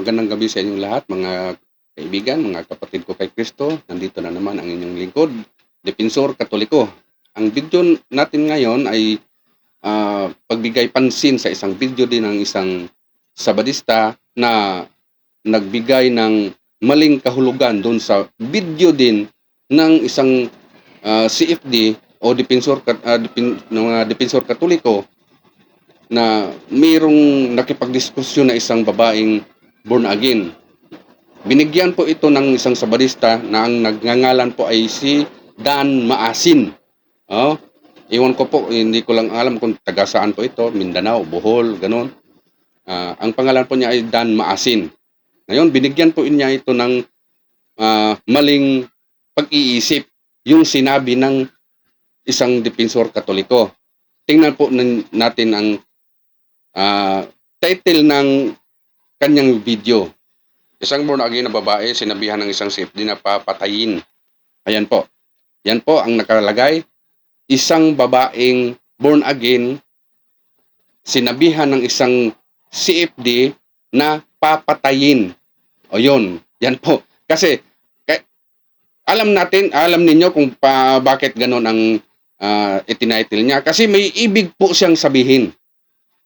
Magandang gabi sa inyong lahat, mga kaibigan, mga kapatid ko kay Kristo. Nandito na naman ang inyong lingkod, Depensor Katoliko. Ang video natin ngayon ay pagbigay pansin sa isang video din ng isang Sabadista na nagbigay ng maling kahulugan doon sa video din ng isang CFD o mga Depensor Katoliko na mayroong nakipagdiskusyon na isang babaeng born again. Binigyan po ito ng isang Sabadista na ang nagngangalan po ay si Dan Maasin. Oh, iwan ko po, hindi ko lang alam kung taga saan po ito, Mindanao, Bohol, ganun. Ang pangalan po niya ay Dan Maasin. Ngayon, binigyan po niya ito ng maling pag-iisip, yung sinabi ng isang Depensor Katoliko. Tingnan po natin ang title ng kanyang video. Isang born again na babae, sinabihan ng isang CFD na papatayin. Ayan po. Yan po ang nakalagay. Isang babaeng born again, sinabihan ng isang CFD na papatayin. O yun. Yan po. Kasi, alam ninyo kung bakit ganon ang itinitle niya. Kasi may ibig po siyang sabihin.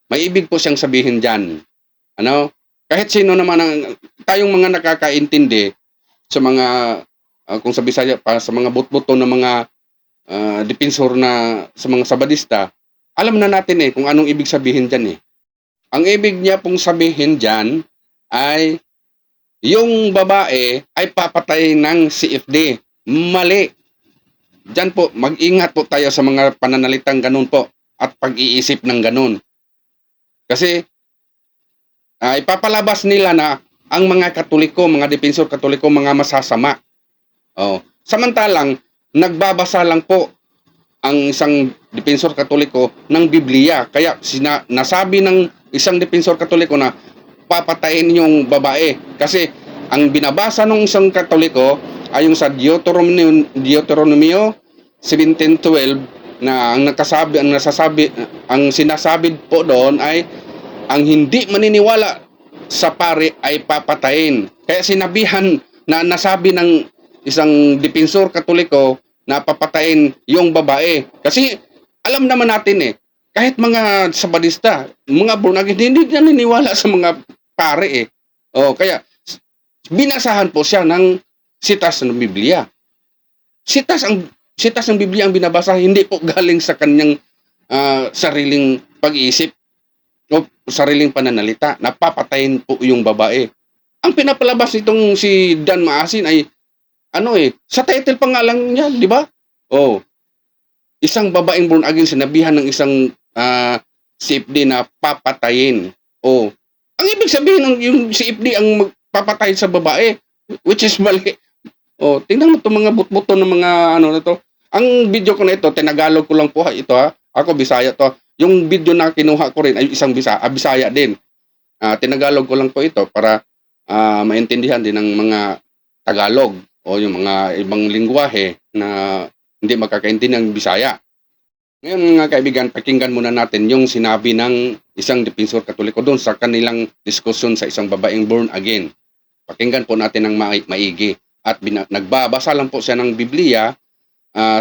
May ibig po siyang sabihin dyan. Ano? Kahit sino naman tayong mga nakakaintindi sa mga kung sa Bisaya pa sa mga butbuto ng mga depensor na sa mga Sabadista, alam na natin kung anong ibig sabihin diyan. Ang ibig niya pong sabihin diyan ay yung babae ay papatay ng CFD. Mali. Diyan po, mag-ingat po tayo sa mga pananalitang ganun po at pag-iisip ng ganun. Kasi ipapalabas nila na ang mga Katoliko, mga Depensor Katoliko, mga masasama. Samantalang, nagbabasa lang po ang isang Depensor Katoliko ng Biblia. Kaya nasabi ng isang Depensor Katoliko na papatayin yung babae. Kasi ang binabasa ng isang Katoliko ay yung sa Deuteronomio 17:12 na ang sinasabi po doon ay ang hindi maniniwala sa pari ay papatayin. Kaya sinabihan na nasabi ng isang Depensor Katoliko na papatayin yung babae. Kasi alam naman natin kahit mga Sabadista, mga born again, hindi naniniwala sa mga pari kaya binasahan po siya ng sitas ng Biblia. Sitas ng Biblia ang binabasa, hindi po galing sa kanyang sariling pag-iisip o sariling pananalita. Napapatayin po yung babae. Ang pinapalabas nitong si Dan Maasin ay sa title pa nga lang niya, di ba? Isang babaeng born again sinabihan ng isang CFD na papatayin. Ang ibig sabihin ng yung CFD ang magpapatay sa babae, which is mali. Tingnan mo itong mga butbuto ng mga na to. Ang video ko na ito, tinagalog ko lang po ito Ako Bisaya to. Yung video na kinuha ko rin ay isang Bisaya din. Tinagalog ko lang po ito para maintindihan din ng mga Tagalog o yung mga ibang lingwahe na hindi makakaintindi ng Bisaya. Ngayon mga kaibigan, pakinggan muna natin yung sinabi ng isang Depensor Katoliko doon sa kanilang diskusyon sa isang babaeng born again. Pakinggan po natin ng maigi. At nagbabasa lang po siya ng Biblia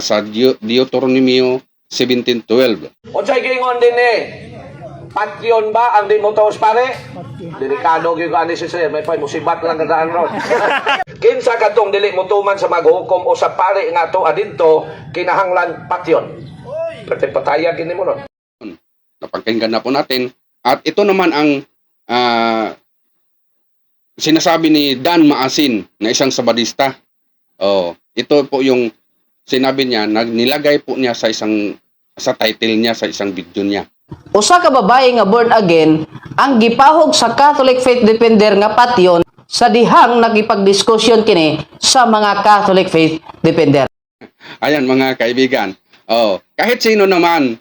sa Deuteronomio 17:12. Unsay gingon din Patyon ba ang di mo taos pare? Delikado gyud ani si sir, may musibat lang gadaan ron. Kinsa kadtong dili mo tuman sa maghukom o sa pare nga to adinto kinahanglan patyon. Pataya kini mo ron. Napakinggan na po natin at ito naman ang sinasabi ni Dan Maasin na isang Sabadista. Ito po yung sinabi niya, nilagay po niya sa title niya sa isang video niya. Usa ka babae nga born again ang gipahog sa Catholic Faith Defender nga patyon sa dihang nagipagdiskusyon kini sa mga Catholic Faith Defender. Ayan mga kaibigan. Kahit sino naman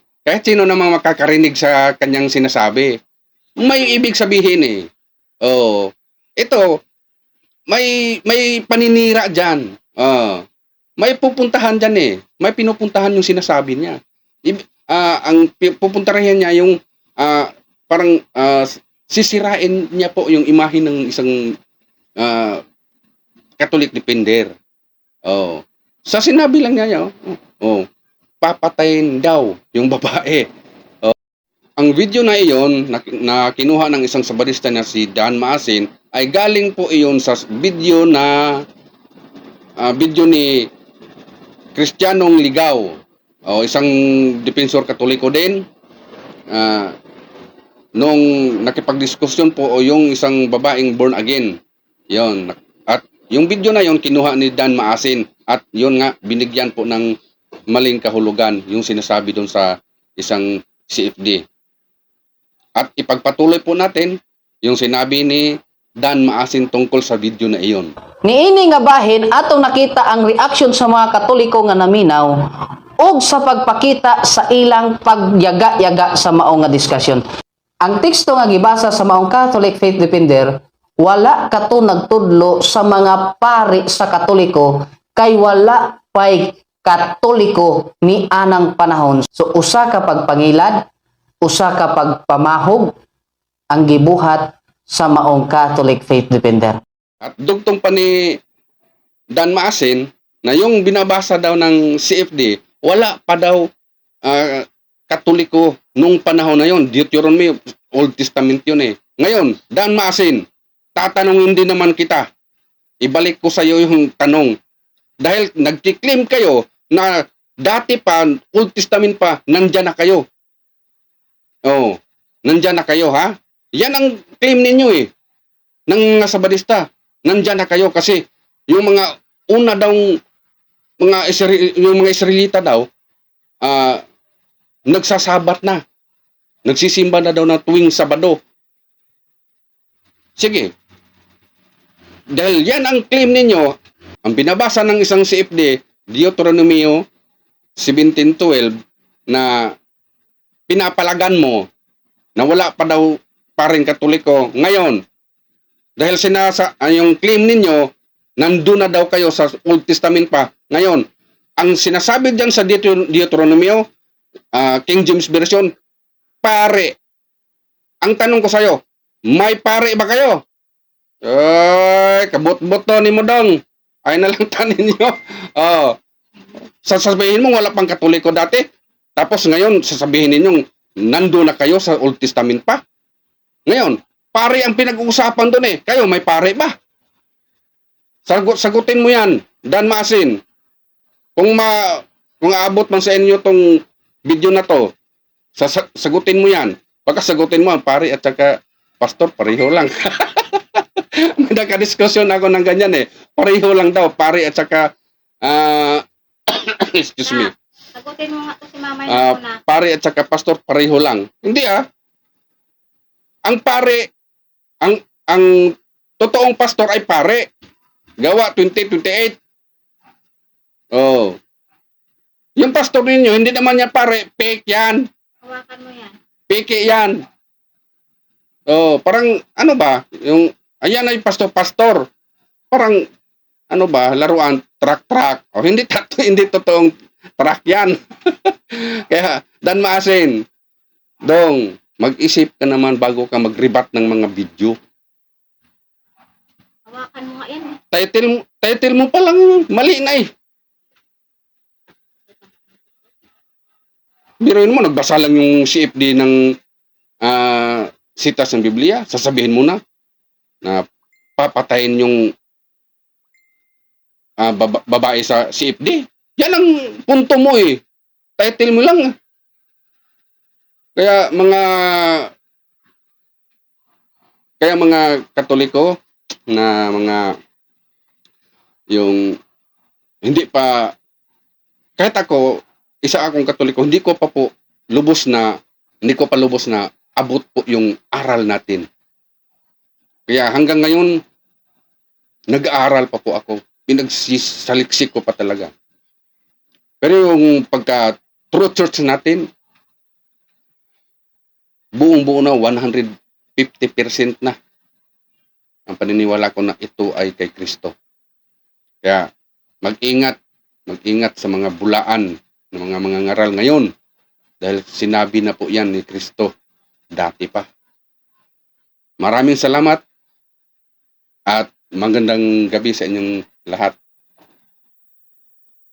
makakarinig sa kanyang sinasabi, may ibig sabihin ito may paninira diyan. May pupuntahan diyan May pinupuntahan yung sinasabi niya. Ang pupuntahan niya yung parang sisirain niya po yung imahe ng isang ah, Catholic defender. Oh. Sa sinabi lang niya, papatayin daw yung babae. Ang video na iyon na kinuha ng isang sabadista na si Dan Maasin ay galing po iyon sa video ni Kristiyanong Ligaw, isang depensor katoliko din. Nung nakipagdiskusyon po yung isang babaeng born again. Yon. At yung video na yon kinuha ni Dan Maasin at yon nga binigyan po ng maling kahulugan yung sinasabi doon sa isang CFD. At ipagpatuloy po natin yung sinabi ni Dan Maasin tungkol sa video na iyon. Niini nga bahin atong nakita ang reaksyon sa mga Katoliko nga naminaw ug sa pagpakita sa ilang pagyaga-yaga sa mao nga diskusyon. Ang teksto nga gibasa sa maong Catholic Faith Defender wala kato nagtudlo sa mga pari sa Katoliko kay wala pay Katoliko ni anang panahon. So usa ka pagpangilad, usa ka pagpamahog ang gibuhat sa maong Catholic Faith Defender. At dugtong pa ni Dan Maasin na yung binabasa daw ng CFD, wala pa daw Katoliko nung panahon na yon. Deuteronomy, Old Testament yun eh. Ngayon, Dan Maasin, tatanungin din naman kita. Ibalik ko sa iyo yung tanong. Dahil nagkiklaim kayo na dati pa, Old Testament pa, nandyan na kayo. Oh, nandyan na kayo ha? Yan ang claim ninyo eh. Ng Sabadista. Nandyan na kayo kasi yung mga una daw yung mga Israelita daw nagsasabat na. Nagsisimba na daw na tuwing Sabado. Sige. Dahil yan ang claim ninyo, ang binabasa ng isang CFD, Deuteronomy 17:12 na pinapalagan mo na wala pa daw paring Katoliko ngayon. Dahil yung claim ninyo, nandun na daw kayo sa Old Testament pa. Ngayon, ang sinasabi diyan sa Deuteronomy, King James Version, pare. Ang tanong ko sa'yo, may pare ba kayo? Ay, kabot-bot to ni mo dong. Ay na lang tanin nyo. Sasabihin mo wala pang Katoliko dati. Tapos ngayon, sasabihin ninyong nandun na kayo sa Old Testament pa. Ngayon, pare ang pinag-uusapan doon eh. Kayo, may pare ba? Sagutin mo yan, Dan Maasin. Kung aabot man sa inyo tong video na to, sagutin mo yan. Pagka sagutin mo, pare at saka pastor, pareho lang. May nagka-diskusyon ako ng ganyan eh. Pareho lang daw, pare at saka excuse me. Sagutin mo nga to si Mama yung una. Pare at saka pastor, pareho lang. Hindi Ang pare, ang totoong pastor ay pare. Gawa 20:28. Oh. Yung pastor ninyo, hindi naman niya pare, fake yan. Hawakan mo yan. Fake yan. Oh, parang ano ba? Yung ayan ay pastor. Parang ano ba, laruan track. Oh, hindi totoong track yan. Kaya Dan Maasin, dong mag-isip ka naman bago ka mag-rebat ng mga video. Hawakan mo nga yan. Title mo pa lang, mali na eh. Biruin mo, nagbasa lang yung CFD ng sitas ng Biblia, sasabihin mo na papatayin yung babae sa CFD. Yan ang punto mo eh. Title mo lang. Kaya mga Katoliko na mga yung hindi pa, kahit ako, isa akong Katoliko, hindi ko pa lubos na abot po yung aral natin. Kaya hanggang ngayon, nag-aaral pa po ako. Pinagsaliksik ko pa talaga. Pero yung pagka true church natin, buong-buo na 150% na ang paniniwala ko na ito ay kay Kristo. Kaya mag-ingat sa mga bulaan ng mga ngaral ngayon dahil sinabi na po yan ni Kristo dati pa. Maraming salamat at magandang gabi sa inyong lahat.